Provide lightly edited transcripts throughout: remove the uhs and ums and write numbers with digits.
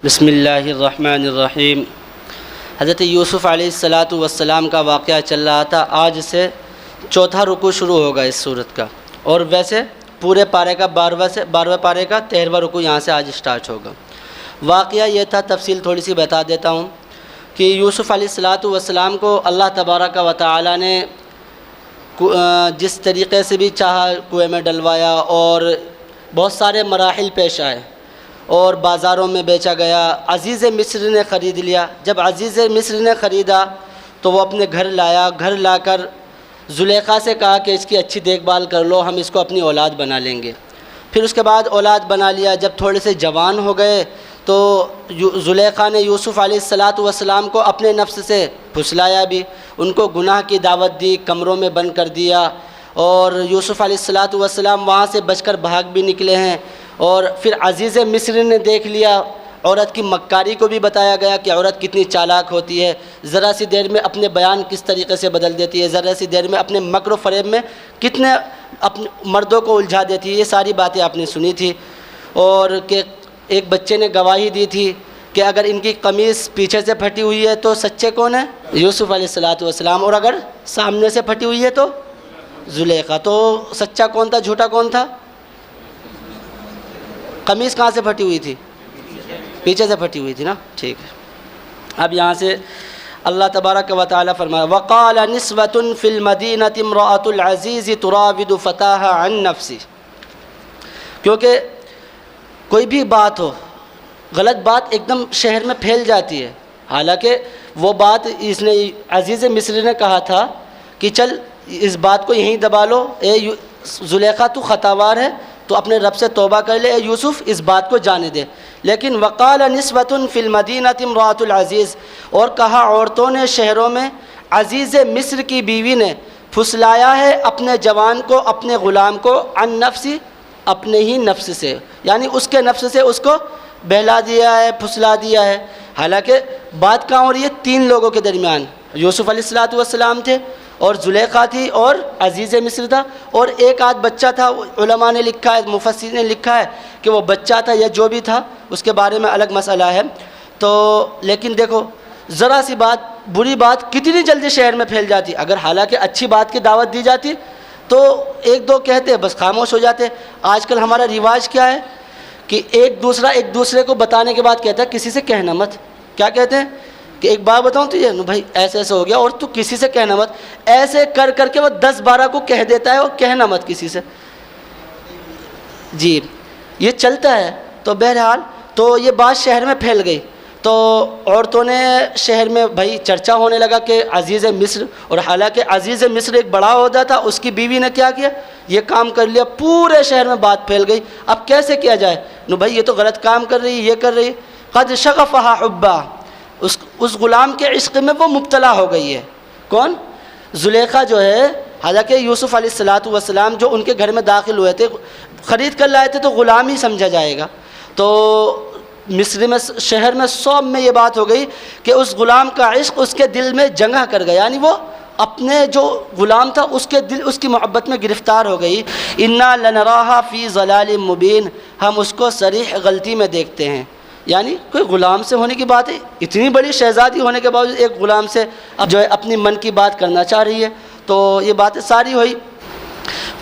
بسم اللہ الرحمن الرحیم۔ حضرت یوسف علیہ السلام کا واقعہ چل رہا تھا۔ آج سے چوتھا رکوع شروع ہوگا اس صورت کا، اور ویسے پورے پارے کا 12ویں پارے کا 13واں رکوع یہاں سے آج سٹارٹ ہوگا۔ واقعہ یہ تھا، تفصیل تھوڑی سی بتا دیتا ہوں کہ یوسف علیہ السلام کو اللہ تبارک و تعالی نے جس طریقے سے بھی چاہا کنویں میں ڈلوایا، اور بہت سارے مراحل پیش آئے، اور بازاروں میں بیچا گیا۔ عزیز مصر نے خرید لیا۔ جب عزیز مصر نے خریدا تو وہ اپنے گھر لایا۔ گھر لا کر زلیخا سے کہا کہ اس کی اچھی دیکھ بھال کر لو، ہم اس کو اپنی اولاد بنا لیں گے۔ پھر اس کے بعد اولاد بنا لیا۔ جب تھوڑے سے جوان ہو گئے تو زلیخا نے یوسف علیہ السلام کو اپنے نفس سے پھسلایا بھی، ان کو گناہ کی دعوت دی، کمروں میں بند کر دیا، اور یوسف علیہ السلام وہاں سے بچ کر بھاگ بھی نکلے ہیں۔ اور پھر عزیز مصر نے دیکھ لیا، عورت کی مکاری کو بھی بتایا گیا کہ عورت کتنی چالاک ہوتی ہے، ذرا سی دیر میں اپنے بیان کس طریقے سے بدل دیتی ہے، ذرا سی دیر میں اپنے مکر و فریب میں کتنے اپنے مردوں کو الجھا دیتی ہے۔ یہ ساری باتیں آپ نے سنی تھی، اور کہ ایک بچے نے گواہی دی تھی کہ اگر ان کی قمیص پیچھے سے پھٹی ہوئی ہے تو سچے کون ہیں؟ یوسف علیہ السلام، اور اگر سامنے سے پھٹی ہوئی ہے تو زلیخا۔ تو سچا کون تھا، جھوٹا کون تھا؟ قمیص کہاں سے پھٹی ہوئی تھی؟ پیچھے سے پھٹی ہوئی تھی نا، ٹھیک ہے۔ اب یہاں سے اللہ تبارک و تعالی فرمایا وَقَالَ نِسْوَةٌ فِي الْمَدِينَةِ امْرَأَةُ الْعَزِيزِ تُرَاوِدُ فَتَاهَا عَن نَفْسِهِ، کیونکہ کوئی بھی بات ہو، غلط بات ایک دم شہر میں پھیل جاتی ہے۔ حالانکہ وہ بات اس نے عزیز مصر نے کہا تھا کہ چل اس بات کو یہیں دبا لو، اے زلیخا تو خطاوار ہے تو اپنے رب سے توبہ کر لے، اے یوسف اس بات کو جانے دے۔ لیکن وقال نسوة فی المدینۃ امرأۃ العزیز، اور کہا عورتوں نے شہروں میں عزیز مصر کی بیوی نے پھسلایا ہے اپنے جوان کو، اپنے غلام کو، عن نفسی، اپنے ہی نفس سے، یعنی اس کے نفس سے اس کو بہلا دیا ہے، پھسلا دیا ہے۔ حالانکہ بات کہاں ہو رہی ہے؟ تین لوگوں کے درمیان، یوسف علیہ السلام تھے، اور زلیخا تھی، اور عزیز مصر تھا، اور ایک آدھ بچہ تھا۔ علماء نے لکھا ہے، مفسرین نے لکھا ہے کہ وہ بچہ تھا یا جو بھی تھا، اس کے بارے میں الگ مسئلہ ہے۔ تو لیکن دیکھو، ذرا سی بات، بری بات کتنی جلدی شہر میں پھیل جاتی۔ اگر حالانکہ اچھی بات کی دعوت دی جاتی تو ایک دو کہتے بس خاموش ہو جاتے۔ آج کل ہمارا رواج کیا ہے کہ ایک دوسرے کو بتانے کے بعد کہتا ہے کسی سے کہنا مت۔ کیا کہتے ہیں کہ ایک بات بتاؤں تجھے، بھائی ایسے ایسے ہو گیا، اور تو کسی سے کہنا مت۔ ایسے کر کر کے وہ 10-12 کو کہہ دیتا ہے، اور کہنا مت کسی سے۔ جی یہ چلتا ہے۔ تو بہرحال تو یہ بات شہر میں پھیل گئی، تو عورتوں نے شہر میں بھائی چرچا ہونے لگا کہ عزیز مصر، اور حالانکہ عزیز مصر ایک بڑا عہدہ تھا، اس کی بیوی نے کیا کیا؟ یہ کام کر لیا، پورے شہر میں بات پھیل گئی۔ اب کیسے کیا جائے؟ بھائی یہ تو غلط کام کر رہی ہے، یہ کر رہی ہے۔ قد شغفہا حبا، اس غلام کے عشق میں وہ مبتلا ہو گئی ہے۔ کون؟ زلیخا جو ہے۔ حالانکہ یوسف علیہ السلام جو ان کے گھر میں داخل ہوئے تھے، خرید کر لائے تھے، تو غلام ہی سمجھا جائے گا۔ تو مصر میں، شہر میں، صوب میں یہ بات ہو گئی کہ اس غلام کا عشق اس کے دل میں جگہ کر گیا، یعنی وہ اپنے جو غلام تھا اس کے دل، اس کی محبت میں گرفتار ہو گئی۔ انا لنراہا فی ضلال مبین، ہم اس کو صریح غلطی میں دیکھتے ہیں۔ یعنی کوئی غلام سے ہونے کی بات ہے، اتنی بڑی شہزادی ہونے کے باوجود ایک غلام سے اب جو ہے اپنی من کی بات کرنا چاہ رہی ہے۔ تو یہ باتیں ساری ہوئی۔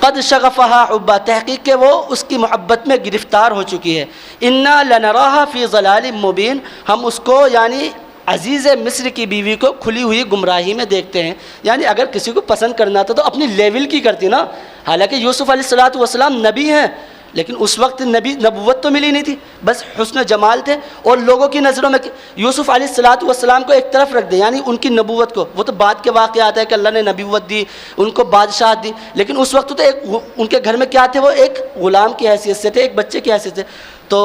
قد شغفہا حبا، تحقیق کہ وہ اس کی محبت میں گرفتار ہو چکی ہے۔ انا لنراہا فی ضلال مبین، ہم اس کو یعنی عزیز مصر کی بیوی کو کھلی ہوئی گمراہی میں دیکھتے ہیں۔ یعنی اگر کسی کو پسند کرنا تھا تو اپنی لیول کی کرتی نا۔ حالانکہ یوسف علیہ السلام نبی ہیں، لیکن اس وقت نبوت تو ملی نہیں تھی، بس حسن و جمال تھے، اور لوگوں کی نظروں میں یوسف علیہ السلام کو ایک طرف رکھ دیں، یعنی ان کی نبوت کو۔ وہ تو بعد کے واقعات ہے کہ اللہ نے نبوت دی، ان کو بادشاہت دی، لیکن اس وقت تو ایک ان کے گھر میں کیا تھے؟ وہ ایک غلام کی حیثیت سے تھے، ایک بچے کی حیثیت سے۔ تو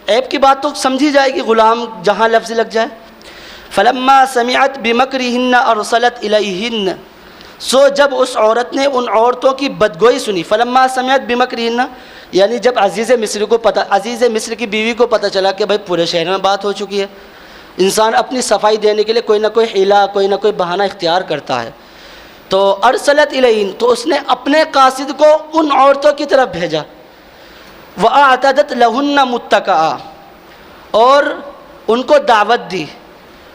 عیب کی بات تو سمجھی جائے گی، غلام جہاں لفظ لگ جائے۔ فلما سمعت بمکرہن ارسلت الیہن، سو جب اس عورت نے ان عورتوں کی بدگوئی سنی، فلما سمعت بمکرہن، یعنی جب عزیز مصر کی بیوی کو پتہ چلا کہ بھائی پورے شہر میں بات ہو چکی ہے۔ انسان اپنی صفائی دینے کے لیے کوئی نہ کوئی حیلہ، کوئی نہ کوئی بہانہ اختیار کرتا ہے۔ تو ارسلت الیہن، تو اس نے اپنے قاصد کو ان عورتوں کی طرف بھیجا۔ وَأَعْتَدَتْ لَهُنَّ مُتَّكَأً، اور ان کو دعوت دی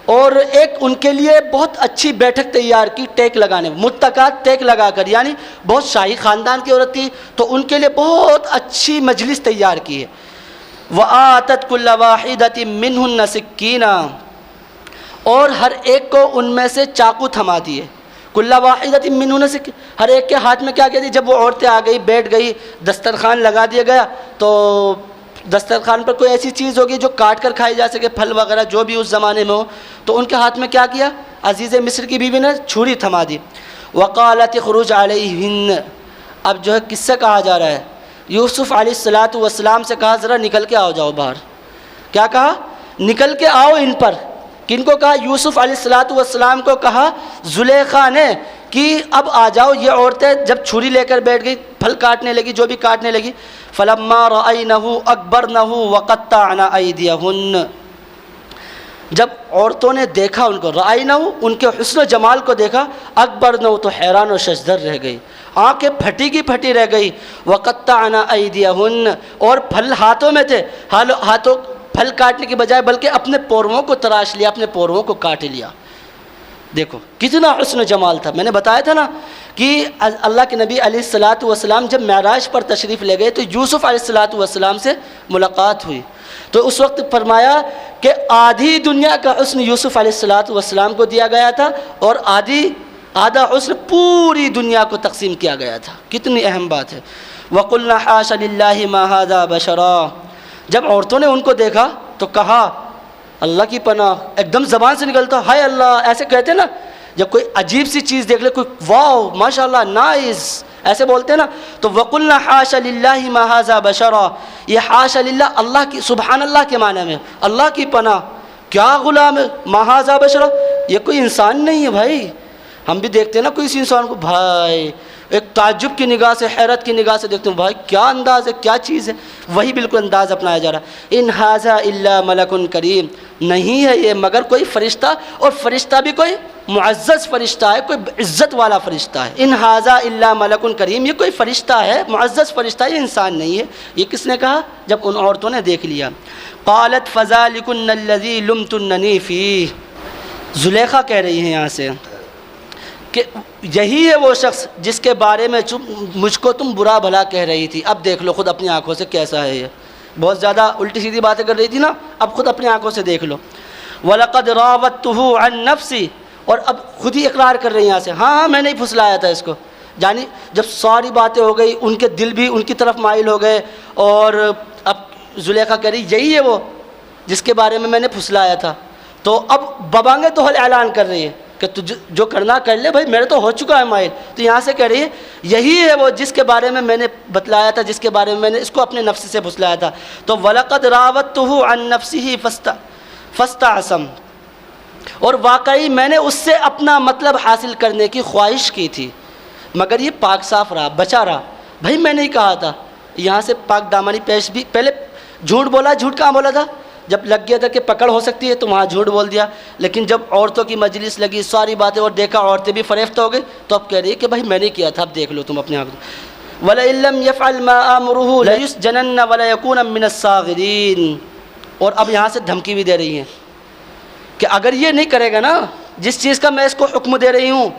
اور ایک ان کے لیے بہت اچھی بیٹھک تیار کی ٹیک لگانے، متکات ٹیک لگا کر، یعنی بہت شاہی خاندان کی عورت تھی تو ان کے لیے بہت اچھی مجلس تیار کی ہے۔ وَآتَتْ كُلَّ وَاحِدَةٍ مِّنْهُنَّ سِكِّينًا، اور ہر ایک کو ان میں سے چاقو تھما دیے۔ کُلَّ وَاحِدَةٍ مِّنْهُنَّ سِكِّينًا، ہر ایک کے ہاتھ میں کیا کیا دی؟ جب وہ عورتیں آ گئی، بیٹھ گئی، دسترخوان لگا دیا گیا تو دسترخوان پر کوئی ایسی چیز ہوگی جو کاٹ کر کھائی جا سکے، پھل وغیرہ جو بھی اس زمانے میں ہو، تو ان کے ہاتھ میں کیا کیا؟ عزیز مصر کی بیوی نے چھری تھما دی۔ وقالت اخرج علیہن، اب جو ہے کس سے کہا جا رہا ہے؟ یوسف علیہ السلام سے کہا ذرا نکل کے آؤ جاؤ باہر۔ کیا کہا؟ نکل کے آؤ ان پر۔ کن کو کہا؟ یوسف علیہ السلام کو کہا زلیخا نے کہ اب آ جاؤ، یہ عورتیں جب چھری لے کر بیٹھ گئی، پھل کاٹنے لگی، جو بھی کاٹنے لگی، فلما رأینہ اکبرنہ وقطعن ایدیہن، جب عورتوں نے دیکھا ان کو، رأینہ ان کے حسن و جمال کو دیکھا، اکبرنہ تو حیران و ششدر رہ گئی، آنکھیں پھٹی کی پھٹی رہ گئی، وقطعن ایدیہن، اور پھل ہاتھوں میں تھے، ہاتھوں پھل کاٹنے کی بجائے بلکہ اپنے پوروں کو تراش لیا، اپنے پوروں کو کاٹ لیا۔ دیکھو کتنا حسن و جمال تھا۔ میں نے بتایا تھا نا کہ اللہ کے نبی علیہ السلام جب معراج پر تشریف لے گئے تو یوسف علیہ السلام سے ملاقات ہوئی، تو اس وقت فرمایا کہ آدھی دنیا کا حسن یوسف علیہ السلام کو دیا گیا تھا اور آدھا حسن پوری دنیا کو تقسیم کیا گیا تھا۔ کتنی اہم بات ہے۔ وَقُلْنَا حَاشَ لِلَّهِ مَا هَذَا بَشَرًا، جب عورتوں نے ان کو دیکھا تو کہا اللہ کی پناہ، ایک دم زبان سے نکلتا ہائے اللہ، ایسے کہتے نا جب کوئی عجیب سی چیز دیکھ لے، کوئی واو ماشاءاللہ نائس ایسے بولتے نا، تو وَقُلْنَا حَاشَ لِلَّهِ مَا هَذَا بَشَرًا، یہ حاشا للہ اللہ کی، سبحان اللہ کے معنی میں اللہ کی پناہ، کیا غلام ہے، مَا هَذَا بَشَرًا، یہ کوئی انسان نہیں ہے بھائی۔ ہم بھی دیکھتے ہیں نا کوئی انسان کو بھائی ایک تعجب کی نگاہ سے، حیرت کی نگاہ سے دیکھتے ہیں، بھائی کیا انداز ہے، کیا چیز ہے، وہی بالکل انداز اپنایا جا رہا ہے۔ ان ھذا الا ملک کریم، نہیں ہے یہ مگر کوئی فرشتہ، اور فرشتہ بھی کوئی معزز فرشتہ ہے، کوئی عزت والا فرشتہ ہے۔ ان ھذا الا ملک کریم، یہ کوئی فرشتہ ہے، معزز فرشتہ ہے، یہ انسان نہیں ہے۔ یہ کس نے کہا؟ جب ان عورتوں نے دیکھ لیا۔ قالت فذلکن الذی لمتننی فیہ، زلیخا کہہ رہی ہیں یہاں سے کہ یہی ہے وہ شخص جس کے بارے میں مجھ کو تم برا بھلا کہہ رہی تھی، اب دیکھ لو خود اپنی آنکھوں سے کیسا ہے یہ، بہت زیادہ الٹی سیدھی باتیں کر رہی تھی نا، اب خود اپنی آنکھوں سے دیکھ لو۔ وَلَقَدْ رَاوَدتُّهُ عَن نَفْسِهِ، اور اب خود ہی اقرار کر رہی ہیں یہاں سے، ہاں میں نہیں پھسلایا تھا اس کو، یعنی جب ساری باتیں ہو گئی ان کے دل بھی ان کی طرف مائل ہو گئے، اور اب زلیخا کہہ رہی یہی ہے وہ جس کے بارے میں نے پھسلایا تھا، تو اب ببانگے تو اعلان کر رہی ہے کہ تو جو کرنا کر لے بھائی، میرے تو ہو چکا ہے مائل، تو یہاں سے کہہ رہی ہے یہی ہے وہ جس کے بارے میں نے بتلایا تھا، جس کے بارے میں نے اس کو اپنے نفس سے پھسلایا تھا۔ تو وَلَقَدْ رَاوَدتُّهُ عَن نَفْسِهِ فَاسْتَعْصَمَ، اور واقعی میں نے اس سے اپنا مطلب حاصل کرنے کی خواہش کی تھی، مگر یہ پاک صاف رہا، بچا رہا، بھائی میں نہیں کہا تھا۔ یہاں سے پاک دامنی پیش بھی، پہلے جھوٹ بولا، جھوٹ کہاں بولا تھا؟ جب لگ گیا تھا کہ پکڑ ہو سکتی ہے تو وہاں جھوٹ بول دیا، لیکن جب عورتوں کی مجلس لگی، ساری باتیں اور دیکھا عورتیں بھی فریفتہ ہو گئی، تو اب کہہ رہی ہے کہ بھائی میں نے کیا تھا، اب دیکھ لو تم اپنے آپ۔ وَلَئِن لَّمْ يَفْعَلْ مَا آمُرُهُ لَيُسْجَنَنَّ وَلَيَكُونًا مِّنَ الصَّاغِرِينَ، اور اب یہاں سے دھمکی بھی دے رہی ہیں کہ اگر یہ نہیں کرے گا نا جس چیز کا میں اس کو حکم دے رہی ہوں،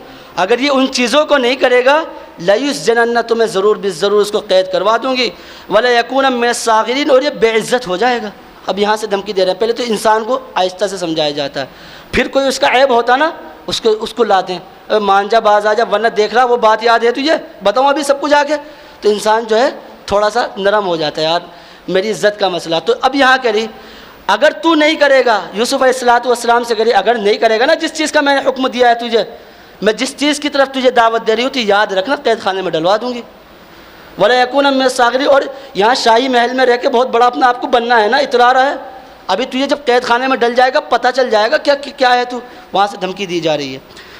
اگر یہ ان چیزوں کو نہیں کرے گا، لَيُسْجَنَنَّ، تو میں ضرور ضرور اس کو قید کروا دوں گی، وَلَيَكُونًا مِّنَ الصَّاغِرِينَ، اور یہ بے عزت ہو جائے گا۔ اب یہاں سے دھمکی دے رہے ہیں، پہلے تو انسان کو آہستہ سے سمجھایا جاتا ہے، پھر کوئی اس کا عیب ہوتا نا اس کو لاتے ہیں، مان جا باز آ جا، ورنہ دیکھ رہا وہ بات یاد ہے تجھے، بتاؤں ابھی سب کچھ آ کے، تو انسان جو ہے تھوڑا سا نرم ہو جاتا ہے، یار میری عزت کا مسئلہ۔ تو اب یہاں کہہ رہی اگر تو نہیں کرے گا، یوسف علیہ السلام سے کہہ رہی اگر نہیں کرے گا نا جس چیز کا میں نے حکم دیا ہے تجھے، میں جس چیز کی طرف تجھے دعوت دے رہی ہوں تو یاد رکھنا قید خانے میں ڈلوا دوں گی۔ وَلَيَكُونًا مِّنَ الصَّاغِرِينَ، اور یہاں شاہی محل میں رہ کے بہت بڑا اپنا آپ کو بننا ہے نا، اترا رہا ہے، ابھی تجھے جب قید خانے میں ڈل جائے گا پتہ چل جائے گا کیا ہے تو، وہاں سے دھمکی دی جا رہی ہے۔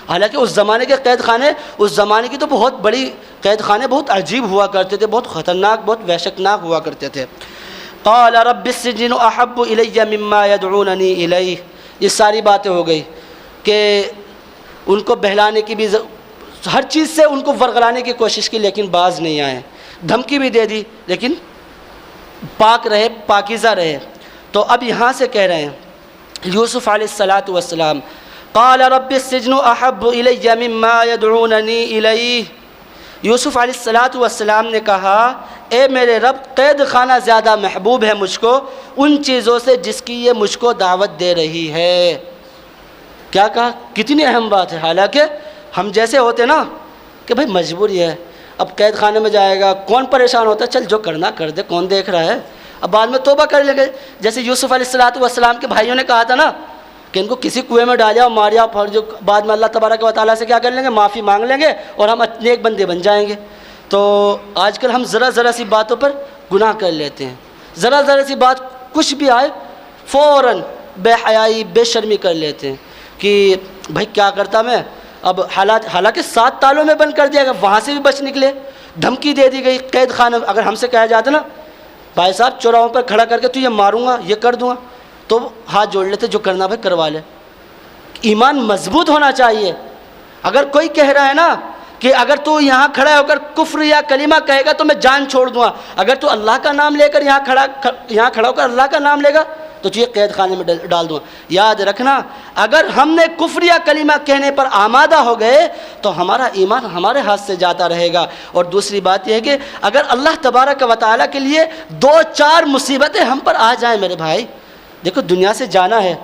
حالانکہ اس زمانے کے قید خانے، اس زمانے کی تو بہت بڑی قید خانے بہت عجیب ہوا کرتے تھے، بہت خطرناک، بہت وحشتناک ہوا کرتے تھے۔ قال رب السجن احب الی مما يدعوننی الیہ، یہ ساری باتیں ہو گئی کہ ان کو بہلانے کی بھی ہر چیز سے ان کو ورغلانے کی کوشش کی، لیکن باز نہیں آئے، دھمکی بھی دے دی لیکن پاک رہے، پاکیزہ رہے۔ تو اب یہاں سے کہہ رہے ہیں یوسف علیہ الصلاۃ والسلام قال رب السجن احب الی مما یدعوننی الیہ، یوسف علیہ الصلاۃ والسلام نے کہا اے میرے رب قید خانہ زیادہ محبوب ہے مجھ کو ان چیزوں سے جس کی یہ مجھ کو دعوت دے رہی ہے۔ کیا کہا؟ کتنی اہم بات ہے۔ حالانکہ ہم جیسے ہوتے نا کہ بھائی مجبوری ہے، اب قید خانے میں جائے گا کون پریشان ہوتا ہے، چل جو کرنا کر دے، کون دیکھ رہا ہے، اب بعد میں توبہ کر لیں گے۔ جیسے یوسف علیہ الصلاۃ والسلام کے بھائیوں نے کہا تھا نا کہ ان کو کسی کنویں میں ڈالیا اور ماریا، پھر جو بعد میں اللہ تبارک و تعالیٰ سے کیا کر لیں گے، معافی مانگ لیں گے اور ہم نیک بندے بن جائیں گے۔ تو آج کل ہم ذرا سی باتوں پر گناہ کر لیتے ہیں، ذرا سی بات کچھ بھی آئے فوراً بے حیائی بے شرمی کر لیتے ہیں کہ بھائی کیا کرتا میں، اب حالانکہ 7 تالوں میں بند کر دیا گیا، وہاں سے بھی بچ نکلے، دھمکی دے دی گئی قید خانہ۔ اگر ہم سے کہا جاتا نا بھائی صاحب چوراہوں پر کھڑا کر کے تو یہ ماروں گا یہ کر دوں گا، تو ہاتھ جوڑ لیتے، جو کرنا بھائی کروا لے۔ ایمان مضبوط ہونا چاہیے۔ اگر کوئی کہہ رہا ہے نا کہ اگر تو یہاں کھڑا ہو کر کفر یا کلمہ کہے گا تو میں جان چھوڑ دوں گا، اگر تو اللہ کا نام لے کر یہاں کھڑا ہو کر اللہ کا نام لے گا تو تجھے قید خانے میں ڈال دوں گا۔ یاد رکھنا اگر ہم نے کفر یا کلمہ کہنے پر آمادہ ہو گئے تو ہمارا ایمان ہمارے ہاتھ سے جاتا رہے گا۔ اور دوسری بات یہ ہے کہ اگر اللہ تبارک و تعالیٰ کے لیے 2-4 مصیبتیں ہم پر آ جائیں میرے بھائی، دیکھو دنیا سے جانا ہے،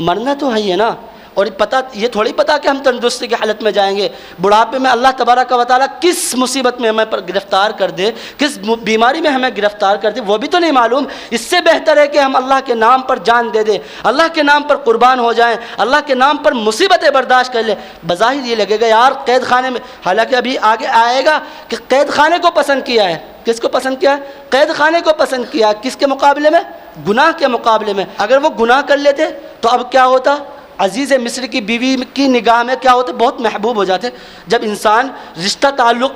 مرنا تو ہے نا، اور یہ تھوڑی پتہ کہ ہم تندرستی کی حالت میں جائیں گے، بڑھاپے میں اللہ تبارک و تعالیٰ کس مصیبت میں ہمیں پر گرفتار کر دے، کس بیماری میں ہمیں گرفتار کر دے، وہ بھی تو نہیں معلوم۔ اس سے بہتر ہے کہ ہم اللہ کے نام پر جان دے دیں، اللہ کے نام پر قربان ہو جائیں، اللہ کے نام پر مصیبتیں برداشت کر لیں۔ بظاہر یہ لگے گا یار قید خانے میں، حالانکہ ابھی آگے آئے گا کہ قید خانے کو پسند کیا ہے، کس کو پسند کیا ہے؟ قید خانے کو پسند کیا، کس کے مقابلے میں؟ گناہ کے مقابلے میں۔ اگر وہ گناہ کر لیتے تو اب کیا ہوتا؟ عزیز مصر کی بیوی کی نگاہ میں کیا ہوتے؟ بہت محبوب ہو جاتے۔ جب انسان رشتہ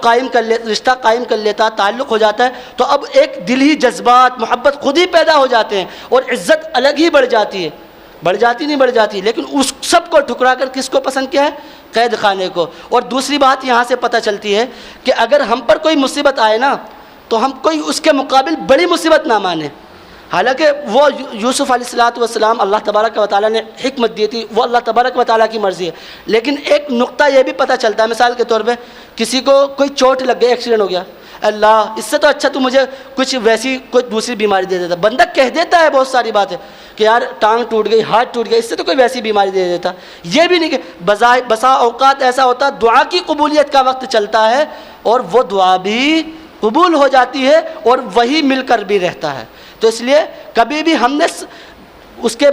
قائم کر لیتا، تعلق ہو جاتا ہے تو اب ایک دلی جذبات محبت خود ہی پیدا ہو جاتے ہیں اور عزت الگ ہی بڑھ جاتی ہے، بڑھ جاتی۔ لیکن اس سب کو ٹھکرا کر کس کو پسند کیا ہے؟ قید خانے کو۔ اور دوسری بات یہاں سے پتہ چلتی ہے کہ اگر ہم پر کوئی مصیبت آئے نا تو ہم کوئی اس کے مقابل بڑی مصیبت نہ مانیں۔ حالانکہ وہ یوسف علیہ الصلاۃ والسلام اللہ تبارک و تعالیٰ نے حکمت دی تھی، وہ اللہ تبارک و تعالیٰ کی مرضی ہے۔ لیکن ایک نقطہ یہ بھی پتہ چلتا ہے، مثال کے طور پہ کسی کو کوئی چوٹ لگ گئی، ایکسیڈنٹ ہو گیا، اللہ اس سے تو اچھا تو مجھے کچھ ویسی کوئی دوسری بیماری دے دیتا۔ بندہ کہہ دیتا ہے بہت ساری باتیں کہ یار ٹانگ ٹوٹ گئی، ہاتھ ٹوٹ گیا، اس سے تو کوئی ویسی بیماری دے دیتا۔ یہ بھی نہیں کہ بسا اوقات ایسا ہوتا دعا کی قبولیت کا وقت چلتا ہے اور وہ دعا بھی قبول ہو جاتی ہے اور وہی مل کر بھی رہتا ہے۔ تو اس لیے کبھی بھی ہم نے اس کے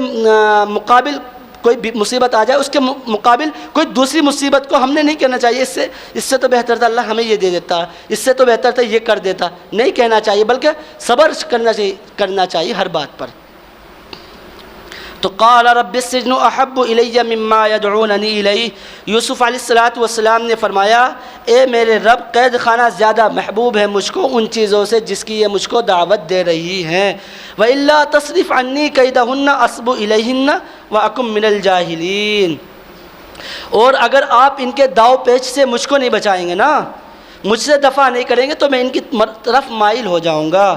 مقابل کوئی مصیبت آ جائے، اس کے مقابل کوئی دوسری مصیبت کو ہم نے نہیں کہنا چاہیے اس سے تو بہتر تھا اللہ ہمیں یہ دے دیتا، اس سے تو بہتر تھا یہ کر دیتا، نہیں کہنا چاہیے، بلکہ صبر کرنا چاہیے ہر بات پر۔ تو قال رب السجن احب الی مما یدعوننی الیہ، یوسف علیہ الصلاۃ والسلام نے فرمایا اے میرے رب قید خانہ زیادہ محبوب ہے مجھ کو ان چیزوں سے جس کی یہ مجھ کو دعوت دے رہی ہیں۔ وَإِلَّا تَصْرِفْ عَنِّي كَيْدَهُنَّ أَصْبُ إِلَيْهِنَّ وَأَكُن مِّنَ الْجَاهِلِينَ، اور اگر آپ ان کے داؤ پیچ سے مجھ کو نہیں بچائیں گے نا، مجھ سے دفع نہیں کریں گے تو میں ان کی طرف مائل ہو جاؤں گا۔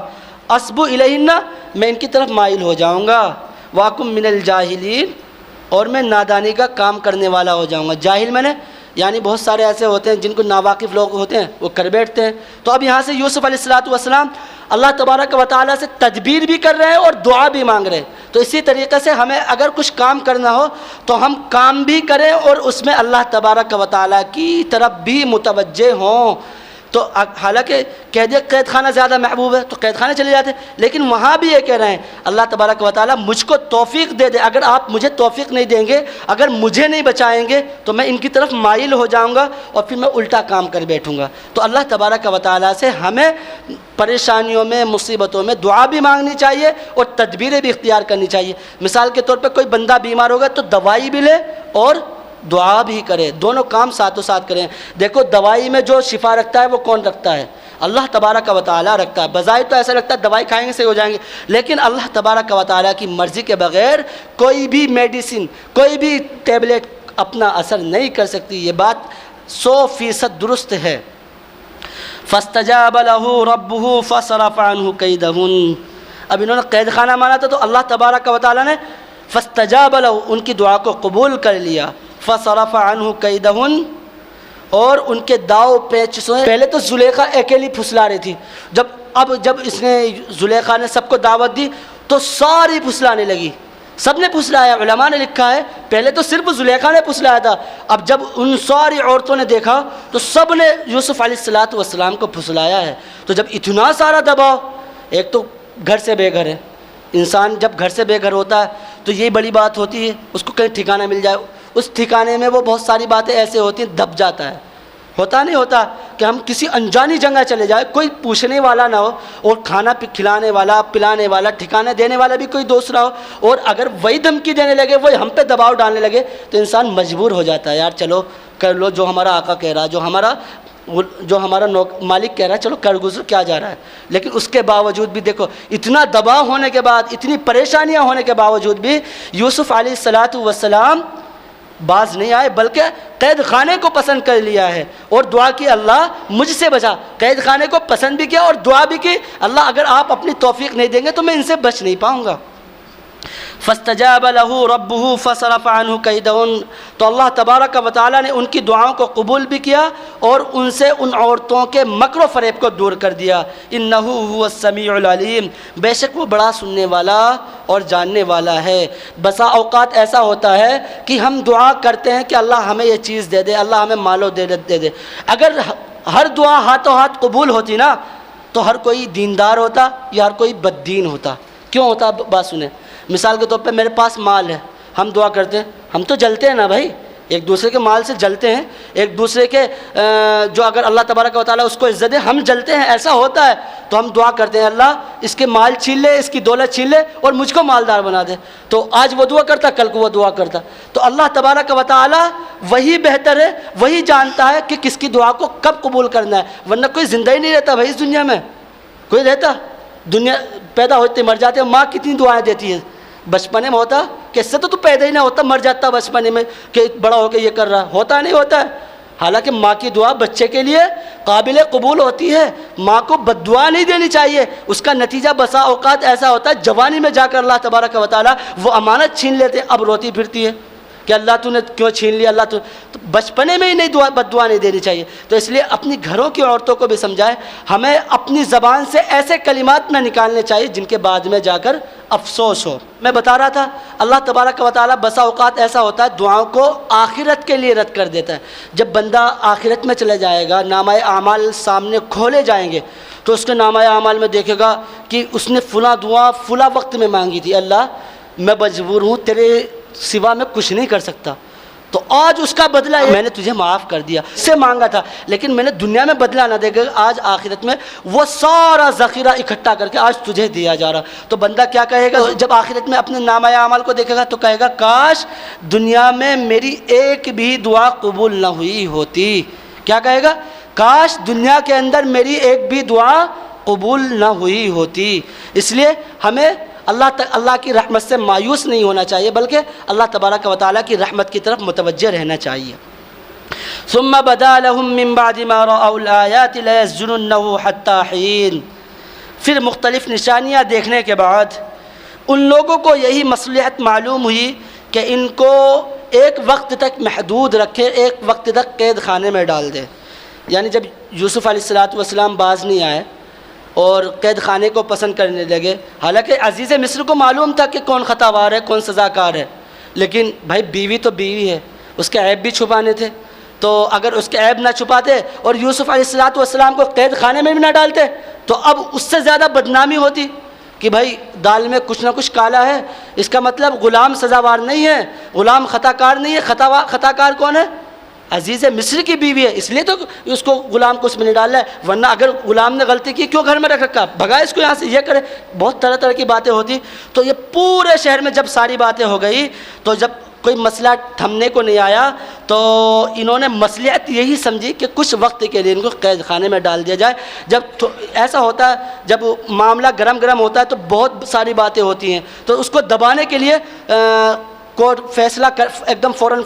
أَصْبُ إِلَيْهِنَّ، میں ان کی طرف مائل ہو جاؤں گا۔ وَأَكُن مِّنَ الْجَاهِلِينَ، اور میں نادانی کا کام کرنے والا ہو جاؤں گا۔ جاہل میں نے یعنی بہت سارے ایسے ہوتے ہیں جن کو ناواقف لوگ ہوتے ہیں وہ کر بیٹھتے ہیں۔ تو اب یہاں سے یوسف علیہ الصلاۃ والسلام اللہ تبارک و تعالیٰ سے تدبیر بھی کر رہے ہیں اور دعا بھی مانگ رہے ہیں۔ تو اسی طریقے سے ہمیں اگر کچھ کام کرنا ہو تو ہم کام بھی کریں اور اس میں اللہ تبارک و تعالیٰ کی طرف بھی متوجہ ہوں۔ تو حالانکہ کہہ دیا قید خانہ زیادہ محبوب ہے تو قید خانے چلے جاتے، لیکن وہاں بھی یہ کہہ رہے ہیں اللہ تبارک و تعالیٰ مجھ کو توفیق دے دے، اگر آپ مجھے توفیق نہیں دیں گے، اگر مجھے نہیں بچائیں گے تو میں ان کی طرف مائل ہو جاؤں گا اور پھر میں الٹا کام کر بیٹھوں گا۔ تو اللہ تبارک و تعالیٰ سے ہمیں پریشانیوں میں مصیبتوں میں دعا بھی مانگنی چاہیے اور تدبیریں بھی اختیار کرنی چاہیے۔ مثال کے طور پہ کوئی بندہ بیمار ہوگا تو دوائی بھی لے اور دعا بھی کرے، دونوں کام ساتھوں ساتھ کریں۔ دیکھو دوائی میں جو شفا رکھتا ہے وہ کون رکھتا ہے؟ اللہ تبارک و تعالیٰ رکھتا ہے۔ بظاہر تو ایسا لگتا ہے دوائی کھائیں گے صحیح ہو جائیں گے، لیکن اللہ تبارک و تعالیٰ کی مرضی کے بغیر کوئی بھی میڈیسن، کوئی بھی ٹیبلٹ اپنا اثر نہیں کر سکتی۔ یہ بات 100% درست ہے۔ فَاسْتَجَابَ لَهُ رَبُّهُ فَصَرَفَ عَنْهُ كَيْدَهُنَّ، اب انہوں نے قید خانہ مانا تھا تو اللہ تبارک و تعالیٰ نے فاستجاب له، ان کی دعا کو قبول کر لیا، فصرف عنہ کیدہن، اور ان کے داؤ پیچ سے پہلے تو زلیخا اکیلی پھسلا رہی تھی، جب اس نے زلیخا نے سب کو دعوت دی تو ساری پھسلانے لگی، سب نے پھسلایا۔ علماء نے لکھا ہے پہلے تو صرف زلیخا نے پھسلایا تھا، اب جب ان ساری عورتوں نے دیکھا تو سب نے یوسف علیہ السلام کو پھسلایا ہے۔ تو جب اتنا سارا دباؤ، ایک تو گھر سے بے گھر ہے انسان، جب گھر سے بے گھر ہوتا ہے تو یہی بڑی بات ہوتی ہے، اس کو کہیں ٹھکانہ مل جائے، اس ٹھکانے میں وہ بہت ساری باتیں ایسے ہوتی ہیں دب جاتا ہے۔ ہوتا نہیں ہوتا کہ ہم کسی انجانی جگہ چلے جائیں، کوئی پوچھنے والا نہ ہو، اور کھانا کھلانے والا، پلانے والا، ٹھکانہ دینے والا بھی کوئی دوسرا ہو، اور اگر وہی دھمکی دینے لگے، وہی ہم پہ دباؤ ڈالنے لگے، تو انسان مجبور ہو جاتا ہے، یار چلو کر لو جو ہمارا آقا کہہ رہا، جو ہمارا مالک کہہ رہا ہے، چلو کر گزر، کیا جا رہا ہے۔ لیکن اس کے باوجود بھی دیکھو، اتنا دباؤ ہونے کے بعد، اتنی پریشانیاں ہونے کے باوجود بھی یوسف علیہ السلام باز نہیں آئے، بلکہ قید خانے کو پسند کر لیا ہے، اور دعا کی اللہ مجھ سے بچا۔ قید خانے کو پسند بھی کیا اور دعا بھی کی، اللہ اگر آپ اپنی توفیق نہیں دیں گے تو میں ان سے بچ نہیں پاؤں گا۔ فاستجاب له ربه فصرف عنه کیدہن، تو اللہ تبارک و تعالیٰ نے ان کی دعاؤں کو قبول بھی کیا اور ان سے ان عورتوں کے مکر و فریب کو دور کر دیا۔ انہ هو السمیع العلیم، بے شک وہ بڑا سننے والا اور جاننے والا ہے۔ بسا اوقات ایسا ہوتا ہے کہ ہم دعا کرتے ہیں کہ اللہ ہمیں یہ چیز دے دے، اللہ ہمیں مال و دولت دے دے، اگر ہر دعا ہاتھوں ہاتھ قبول ہوتی نا تو ہر کوئی دیندار ہوتا یا ہر کوئی بد دین ہوتا۔ کیوں ہوتا؟ بات سنیں، مثال کے طور پہ میرے پاس مال ہے، ہم دعا کرتے ہیں، ہم تو جلتے ہیں نا بھائی، ایک دوسرے کے مال سے جلتے ہیں، ایک دوسرے کے جو اگر اللہ تبارک و تعالیٰ اس کو عزت دے ہم جلتے ہیں، ایسا ہوتا ہے، تو ہم دعا کرتے ہیں اللہ اس کے مال چھین لے، اس کی دولت چھین لے اور مجھ کو مالدار بنا دے۔ تو آج وہ دعا کرتا، کل کو وہ دعا کرتا، تو اللہ تبارک و تعالیٰ وہی بہتر ہے، وہی جانتا ہے کہ کس کی دعا کو کب قبول کرنا ہے، ورنہ کوئی زندہ ہی نہیں رہتا بھائی اس دنیا میں، کوئی رہتا؟ دنیا پیدا ہوتے مر جاتے ہیں، ماں کتنی دعائیں دیتی ہے، بچپنے میں ہوتا کہ اس سے تو پیدا ہی نہ ہوتا، مر جاتا بچپنے میں کہ بڑا ہو کے یہ کر رہا، ہوتا نہیں ہوتا ہے۔ حالانکہ ماں کی دعا بچے کے لیے قابل قبول ہوتی ہے، ماں کو بد دعا نہیں دینی چاہیے، اس کا نتیجہ بسا اوقات ایسا ہوتا ہے جوانی میں جا کر اللہ تبارک و تعالیٰ وہ امانت چھین لیتے، اب روتی پھرتی ہے کہ اللہ تو نے کیوں چھین لیا، اللہ تو بچپنے میں ہی نہیں بد دعا نہیں دینی چاہیے۔ تو اس لیے اپنی گھروں کی عورتوں کو بھی سمجھائے، ہمیں اپنی زبان سے ایسے کلمات نہ نکالنے چاہیے جن کے بعد میں جا کر افسوس ہو۔ میں بتا رہا تھا اللہ تبارک و تعالیٰ بسا اوقات ایسا ہوتا ہے دعاؤں کو آخرت کے لیے رد کر دیتا ہے۔ جب بندہ آخرت میں چلے جائے گا، نامہ اعمال سامنے کھولے جائیں گے تو اس کے نامہ اعمال میں دیکھے گا کہ اس نے فلاں دعا فلاں وقت میں مانگی تھی، اللہ میں مجبور ہوں، تیرے سوا میں کچھ نہیں کر سکتا، تو آج اس کا بدلہ ہے، میں نے تجھے معاف کر دیا، سے مانگا تھا لیکن میں نے دنیا میں بدلہ نہ دے گا، آج آخرت میں وہ سارا ذخیرہ اکٹھا کر کے آج تجھے دیا جا رہا۔ تو بندہ کیا کہے گا جب آخرت میں اپنے نامہ اعمال کو دیکھے گا تو کہے گا کاش دنیا میں میری ایک بھی دعا قبول نہ ہوئی ہوتی۔ کیا کہے گا؟ کاش دنیا کے اندر میری ایک بھی دعا قبول نہ ہوئی ہوتی۔ اس لیے ہمیں اللہ کی رحمت سے مایوس نہیں ہونا چاہیے، بلکہ اللہ تبارک و تعالیٰ کی رحمت کی طرف متوجہ رہنا چاہیے۔ ثم بدا لهم من بعد ما رأوا الآيات ليسجننه حتى حين، پھر مختلف نشانیاں دیکھنے کے بعد ان لوگوں کو یہی مصلحت معلوم ہوئی کہ ان کو ایک وقت تک محدود رکھے، ایک وقت تک قید خانے میں ڈال دے۔ یعنی جب یوسف علیہ السلام باز نہیں آئے اور قید خانے کو پسند کرنے لگے، حالانکہ عزیز مصر کو معلوم تھا کہ کون خطا وار ہے، کون سزا کار ہے، لیکن بھائی بیوی تو بیوی ہے، اس کے عیب بھی چھپانے تھے، تو اگر اس کے عیب نہ چھپاتے اور یوسف علیہ السلام کو قید خانے میں بھی نہ ڈالتے تو اب اس سے زیادہ بدنامی ہوتی کہ بھائی دال میں کچھ نہ کچھ کالا ہے، اس کا مطلب غلام سزاوار نہیں ہے، غلام خطا کار نہیں ہے، خطا کار کون ہے؟ عزیز مصر کی بیوی ہے، اس لیے تو اس کو غلام کو اس میں نہیں ڈال رہا ہے، ورنہ اگر غلام نے غلطی کی کیوں گھر میں رکھ رکھا، بھگا اس کو یہاں سے، یہ کرے، بہت طرح طرح کی باتیں ہوتی۔ تو یہ پورے شہر میں جب ساری باتیں ہو گئی تو جب کوئی مسئلہ تھمنے کو نہیں آیا تو انہوں نے مصلحت یہی سمجھی کہ کچھ وقت کے لیے ان کو قید خانے میں ڈال دیا جائے۔ جب ایسا ہوتا ہے، جب معاملہ گرم ہوتا ہے تو بہت ساری باتیں ہوتی ہیں، تو اس کو دبانے کے لیے کورٹ فیصلہ ایک دم فوراً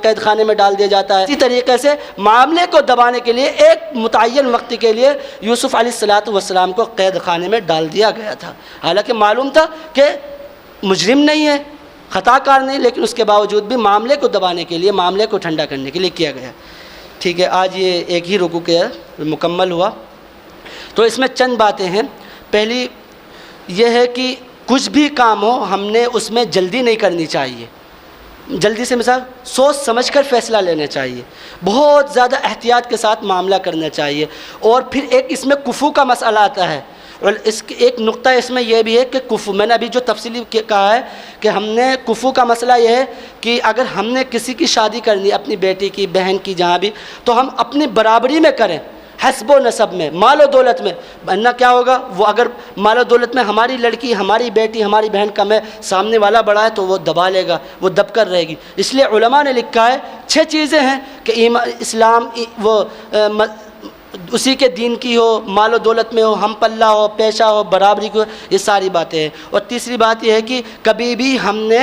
قید خانے میں ڈال دیا جاتا ہے۔ اسی طریقے سے معاملے کو دبانے کے لیے ایک متعین وقت کے لیے یوسف علیہ السلام کو قید خانے میں ڈال دیا گیا تھا، حالانکہ معلوم تھا کہ مجرم نہیں ہے، خطا کار نہیں، لیکن اس کے باوجود بھی معاملے کو دبانے کے لیے، معاملے کو ٹھنڈا کرنے کے لیے کیا گیا. ٹھیک ہے، آج یہ ایک ہی رکوع کے مکمل ہوا. تو اس میں چند باتیں ہیں. پہلی یہ ہے کہ کچھ بھی کام ہو ہم نے اس میں جلدی نہیں کرنی چاہیے. جلدی سے مثال سوچ سمجھ کر فیصلہ لینا چاہیے، بہت زیادہ احتیاط کے ساتھ معاملہ کرنا چاہیے. اور پھر ایک اس میں کفو کا مسئلہ آتا ہے، اور اس ایک نقطہ اس میں یہ بھی ہے کہ کفو، میں نے ابھی جو تفصیلی کہا ہے کہ ہم نے کفو کا مسئلہ یہ ہے کہ اگر ہم نے کسی کی شادی کرنی، اپنی بیٹی کی، بہن کی، جہاں بھی، تو ہم اپنی برابری میں کریں، حسب و نسب میں، مال و دولت میں. ورنہ کیا ہوگا، وہ اگر مال و دولت میں ہماری لڑکی، ہماری بیٹی، ہماری بہن کم ہے، سامنے والا بڑا ہے تو وہ دبا لے گا، وہ دب کر رہے گی. اس لیے علماء نے لکھا ہے 6 چیزیں ہیں کہ اسلام وہ اسی کے دین کی ہو، مال و دولت میں ہو، ہم پلہ ہو، پیشہ ہو، برابری کو، یہ ساری باتیں ہیں. اور تیسری بات یہ ہے کہ کبھی بھی ہم نے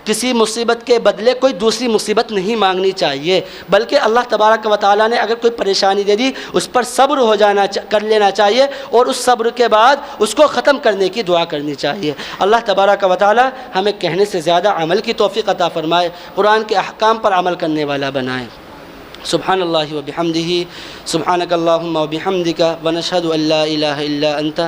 کسی مصیبت کے بدلے کوئی دوسری مصیبت نہیں مانگنی چاہیے، بلکہ اللہ تبارک و تعالیٰ نے اگر کوئی پریشانی دے دی اس پر صبر کر لینا چاہیے، اور اس صبر کے بعد اس کو ختم کرنے کی دعا کرنی چاہیے. اللہ تبارک و تعالیٰ ہمیں کہنے سے زیادہ عمل کی توفیق عطا فرمائے، قرآن کے احکام پر عمل کرنے والا بنائے. سبحان اللہ وبحمدہ، سبحانک اللہم وبحمدک، ونشہد ان لا الہ الا انت،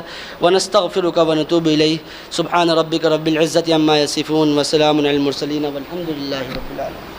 ونستغفرک ونتوب الیک. سبحان ربک رب العزت عما یصفون، وسلام علی المرسلین، والحمد للہ رب العالمین.